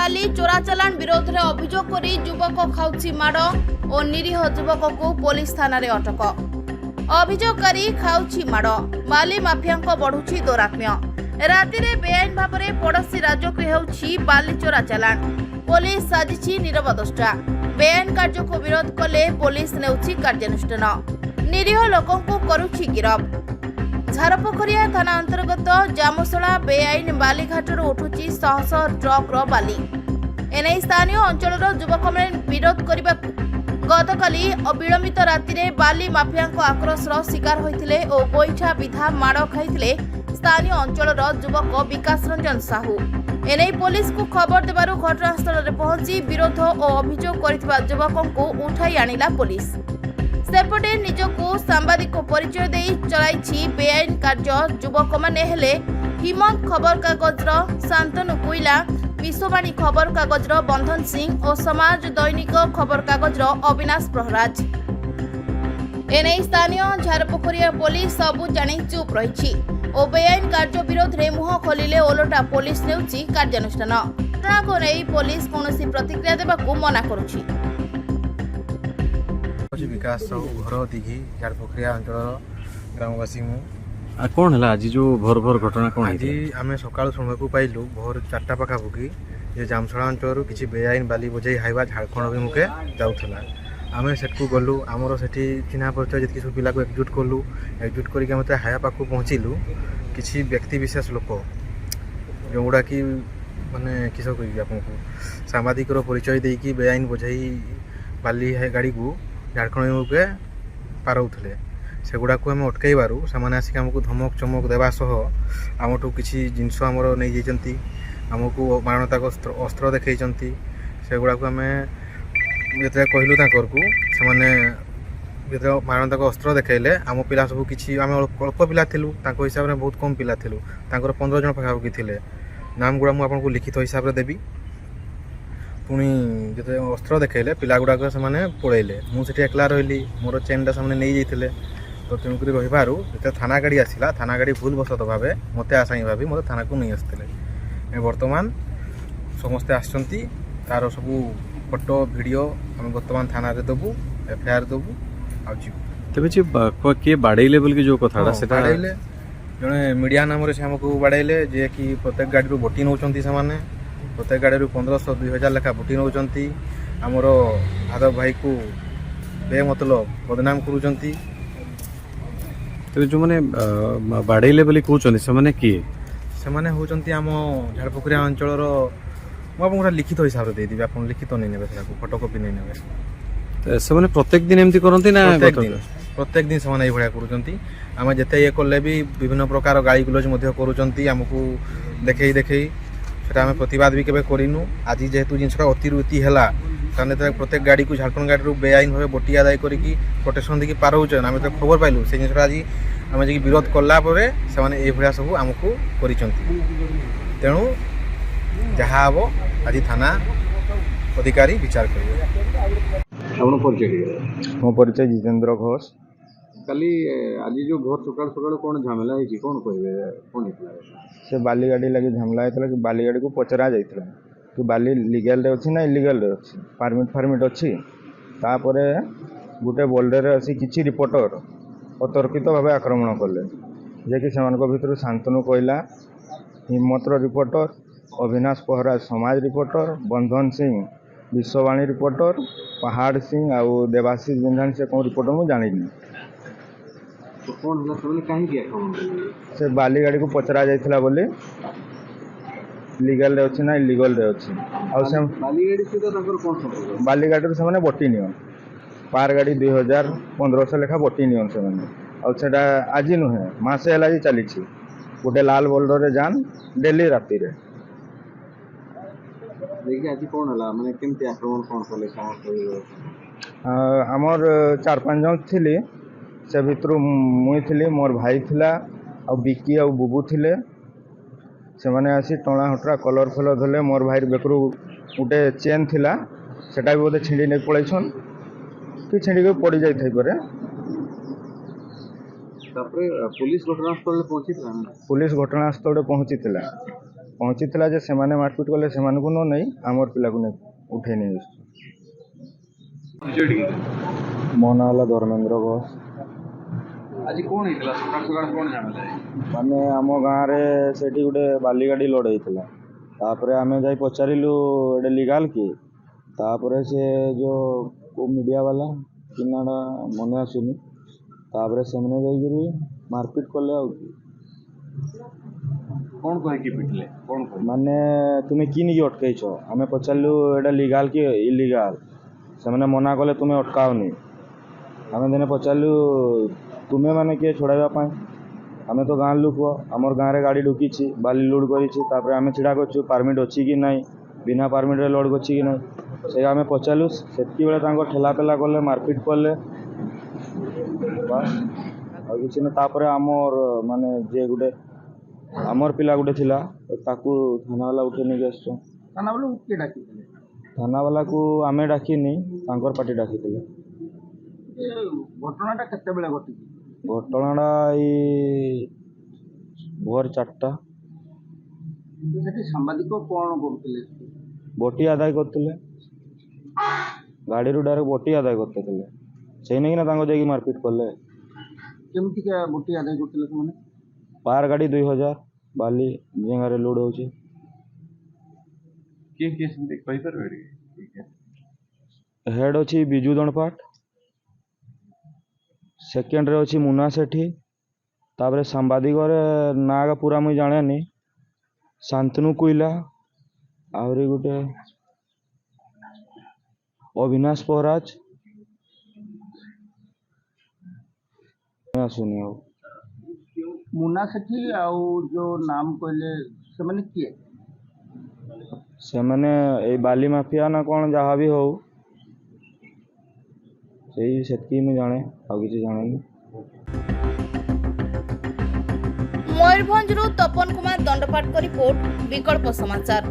बाली चोराचालाण विरोध में अभियोग कर युवक खाऊची माड़ और निरीह युवक को पुलिस थाना रे अटक। अभियोगकारी खाऊची माड़, बाली माफिया बढ़ुची दौरात्म्य। राति रे बेआईन भाव में पड़ोशी राज्य होउछि बाली चोराचालाण। पुलिस साजिछि नीरव दृष्टा। बेआईन कार्य को विरोध कले पुलिस नेउछि कार्यानुष्ठान। निरीह लोकों को करुछि गिरफ। झारपोखरिया थाना अंतर्गत जामुसला बेआईन बालीघाटर उठुची शह शह ट्रक बाली। एने स्थानीय अंचल युवक मैंने विरोध करने गतकाली अविलंबित राति में बाली माफिया आक्रोश शिकार होते और गोईठा विधा माड़ खाई स्थानीय अंचल युवक विकास रंजन साहू। एने पुलिस को खबर देवारु घटनास्थल में पहुंची विरोध और अभियोग करथिबा युवकों को उठाई आनिला पुलिस। सेपटे निजको सांबादिक परिचय दे चलाई बेआईन कार्य युवक माने हेले हिमंत खबर कागजर शांतनु कोइला, विश्ववाणी खबर कागजर बंधन सिंह और समाज दैनिक खबर कागजर अविनाश प्रहराज। एने स्थानीय झारपोखरिया पुलिस सबू जानी चुप रही और बेआईन कार्य विरोध में मुह खोलिले ओलटा पुलिस नेउछि कार्यानुष्ठान। घटना को नहीं पुलिस कौनसी प्रतिक्रिया देबाकू मना करुछि। विकास घर दिघी झारपोखरिया अंचल ग्रामवासी मु कौन है आज जो भोर भोर घटना कौन आज आम सकाल शुणा पाइलु भोर 4टा पाखापाखि ये जामसड़ा अंचल किसी बेआईन बाली बोझे हाइवा झारखंड अभिमुखे जाऊला। आम सेठू गलु आमर से चिन्हा परिचय जी सब पिला एकजुट कलु। एकजुट करके मत हाया पाख पहुँचलु। किसी व्यक्ति विशेष लोक जोगुड़ा कि माने किस कह आपको सांबादिक परिचय देकी बेआईन बोझाई बाली गाड़ी को झारखंड अभिमुखे पारौले। सेगुड़ा को आम अटकैबारू से आसिक आमको धमक चमक देवा सह आमठू किसी जिनस आमर नहीं जाइछंती। आमको मारणताक अस्त्र देखई सेगुड़ा को आम जिते कहलु को से मारणताक अस्त्र देखले आम पिला सब किसी आम अल्प पिला थिलु हिसाब से बहुत कम पिला थिलु। 15 जन पाखापाखि थिले। नाम गुड़ा मुझे लिखित हिसाब से देवी। पुणी जिते अस्त्र देखले पिला गुड़ाक से पड़ेले। मुझे एकला रही मोर चेनटा से नहीं जाते तो तेणुक रही जिते थाना गाड़ी आसला थाना गाड़ी भूल बसत भाव मत आसाई भाभी मत थाना को नहीं आसते। बर्तमान समस्ते आसचंती तार सब फोटो वीडियो आम बर्तमान थाना रे देबू एफआईआर देबू आ जीव किए बाड़े बोल जो कथा बाड़े जड़े मीडिया नाम से आमको बाड़े जे कि प्रत्येक गाड़ी बोटी नौ प्रत्येक गाड़ी 1500-2000 लेखा बोटी नौ आमर आदव भाई को बे मतलब बदनाम करुँच। तेज जो मैंने बाड़े बोली कहते से किए से होती आम झारपोखरिया अंचल मुझे लिखित हिसाब से देदेवी। आप लिखित नहीं ने फोटोकॉपी नहीं ने से प्रत्येक दिन एमती करती ना प्रत्येक दिन से भाया करुँच। जिते ये कले भी विभिन्न प्रकार गाड़ी गुलज आमको देखे देखे से आम प्रतिवाद भी केवे करूँ। आज जेहेतु जिनसा अतिरुति है प्रत्येक गाड़ी को झारखंड गाड़ी बेआईन भाव बोटी आदाय करके प्रोटेक्शन देखिए पारौचन आम तो खबर पाइलु से जिनसा आज आम जी विरोध कलापर से सब आमको कर तेणु जहाँ हम आज थाना अधिकारी विचार करेंगे। मो परिचय जितेंद्र घोष। काली आज जो भोर सकाल सकाल कौन झमेला है कौन कहे कौन से बाली गाड़ी लगे झमेला होता कि बाली गाड़ी को पचरा जाता कि बाली लीगल रे अच्छी ना इलीगल रे अच्छी परमिट फार्मिट अच्छी तापर गोटे बोल्डर आसी किसी रिपोर्टर अतर्कित भाव आक्रमण कले जे कि भर शांतनु कोइला, हिम्मतर रिपोर्टर, अविनाश प्रहराज समाज रिपोर्टर, बंधन सिंह विश्ववाणी रिपोर्टर, पहाड़ सिंह आउ देवाशीष बिंधाणी से कौन रिपोर्टर मुझे जानी तो कौन है कहीं से बाली गाड़ी को पचरा जाइथिला बोली लीगल रे अच्छी ना इलीगल रे अच्छी बाली गाड़ी से कौन संपर्क बाली गाड़ी से बोटी नियन पार गाड़ी 2500 लेखा बोटी नियन से आज नुहे मसे है चली गोटे लाल बोल्डर जान डेली राति रे देखिए आज कौन है माने केमती आक्रमण कौन कले आमर 4-5 जन थिली से भितर मुई थी मोर भाई थिला आ बिकी आ बुबू थिले से माने आसी टणा हटरा कलर फलर धले मोर भाई बेकरू गोटे चेन थिला सेटा भी बोधे छिंडी नहीं पलैछन कि छिंडी पड़ जाई पारे। पुलिस घटनास्थल पहुंची पुलिस घटनास्थल पहुंची ପହଞ୍ଚିଥିଲା ଯେ ସେମାନେ ମାରପିଟ କଲେ, ସେମାନଙ୍କୁ ନ ନେଇ ଆମର ପିଲାକୁ ନେଇ ଉଠେଇ ନେଇ ଆସିଛୁ। ମୋ ନାଁ ହେଲା ଧର୍ମେନ୍ଦ୍ର ଘୋଷ। ଆଜି କ'ଣ ହେଇଥିଲା ସକାଳ ସକାଳ କ'ଣ ଜାଣିଲେ? ମାନେ ଆମ ଗାଁରେ ସେଠି ଗୋଟେ ବାଲି ଗାଡ଼ି ଲୋଡ଼ ହେଇଥିଲା। ତାପରେ ଆମେ ଯାଇ ପଚାରିଲୁ ଏଇଟା ଲିଗାଲ କି? ତାପରେ ସେ ଯେଉଁ ମିଡ଼ିଆ ବାଲା କି ନାଟା ମନେ ଆସୁନି, ତାପରେ ସେମାନେ ଯାଇକିରି ମାରପିଟ କଲେ। ଆଉ କ'ଣ କହିକି ପିଟିଲେ? କ'ଣ କହିଲେ? ମାନେ ତୁମେ କି ନେଇକି ଅଟକେଇଛ? ଆମେ ପଚାରିଲୁ ଏଇଟା ଲିଗାଲ କି ଇଲିଗାଲ? ସେମାନେ ମନା କଲେ ତୁମେ ଅଟକାଅନି। ଆମେ ଦିନେ ପଚାରିଲୁ ତୁମେ ମାନେ କିଏ ଛଡ଼ାଇବା ପାଇଁ? ଆମେ ତ ଗାଁ ଲୋକ, ଆମର ଗାଁରେ ଗାଡ଼ି ଢୁକିଛି, ବାଲି ଲୋଡ଼ କରିଛି, ତାପରେ ଆମେ ଛିଡ଼ା କରିଛୁ, ପାରମିଟ୍ ଅଛି କି ନାହିଁ, ବିନା ପାରମିଟ୍ରେ ଲୋଡ଼ କରିଛି କି ନାହିଁ, ସେ ଆମେ ପଚାରିଲୁ। ସେତିକିବେଳେ ତାଙ୍କ ଠେଲାପେଲା କଲେ, ମାରପିଟ କଲେ, ବାସ୍ ଆଉ କିଛି ନାହିଁ। ତାପରେ ଆମର ମାନେ ଯିଏ ଗୋଟେ ଆମର ପିଲା ଗୋଟେ ଥିଲା, ତାକୁ ଥାନାବାଲା ଉଠେଇ ନେଇକି ଆସିଛୁ। ଥାନାବାଲାକୁ କିଏ ଡାକିଥିଲେ? ଥାନାବାଲାକୁ ଆମେ ଡାକିନି, ତାଙ୍କର ପାର୍ଟି ଡାକିଥିଲେ। ଏ ଘଟଣାଟା କେତେବେଳେ ଘଟିଛି? ଘଟଣାଟା ଏଇ ଭୋର 4ଟା। ସେଠି ସାମ୍ବାଦିକ କ'ଣ କରୁଥିଲେ? ବଟି ଆଦାୟ କରୁଥିଲେ, ଗାଡ଼ିରୁ ଡାଇରେକ୍ଟ ବଟି ଆଦାୟ କରୁଥିଲେ। ସେଇ ନେଇକିନା ତାଙ୍କୁ ଯାଇକି ମାରପିଟ କଲେ। କେମିତିକା ବଟି ଆଦାୟ କରୁଥିଲେ ସେମାନେ? ପାର ଗାଡ଼ି 2000 ବାଲି ଜେଗାରେ ଲୋଡ଼ ହେଉଛି। କିଏ କିଏ ସେମିତି କହିପାରିବେ ଟିକେ? ହେଡ଼ ଅଛି ବିଜୁ ଦଣ୍ଡପାଠ, ସେକେଣ୍ଡରେ ଅଛି ମୁନା ସେଠୀ, ତାପରେ ସାମ୍ବାଦିକରେ ନାଁ ପୁରା ମୁଇଁ ଜାଣେନି, ଶାନ୍ତନୁ କୁଇଲା, ଆହୁରି ଗୋଟେ ଅବିନାଶ ପରାଜ ଆସୁନି। ଆଉ ମୁନା ସେଠୀ ଆଉ ଯେଉଁ ନାମ କହିଲେ ସେମାନେ କିଏ? ସେମାନେ ଏଇ ବାଲି ମାଫିଆ ନା କ'ଣ, ଯାହା ବି ହଉ, ସେଇ ସେତିକି ମୁଁ ଜାଣେ, ଆଉ କିଛି ଜାଣେନି। ମୟୂରଭଞ୍ଜରୁ ତପନ କୁମାର ଦଣ୍ଡପାଟଙ୍କ ରିପୋର୍ଟ, ବିକଳ୍ପ ସମାଚାର।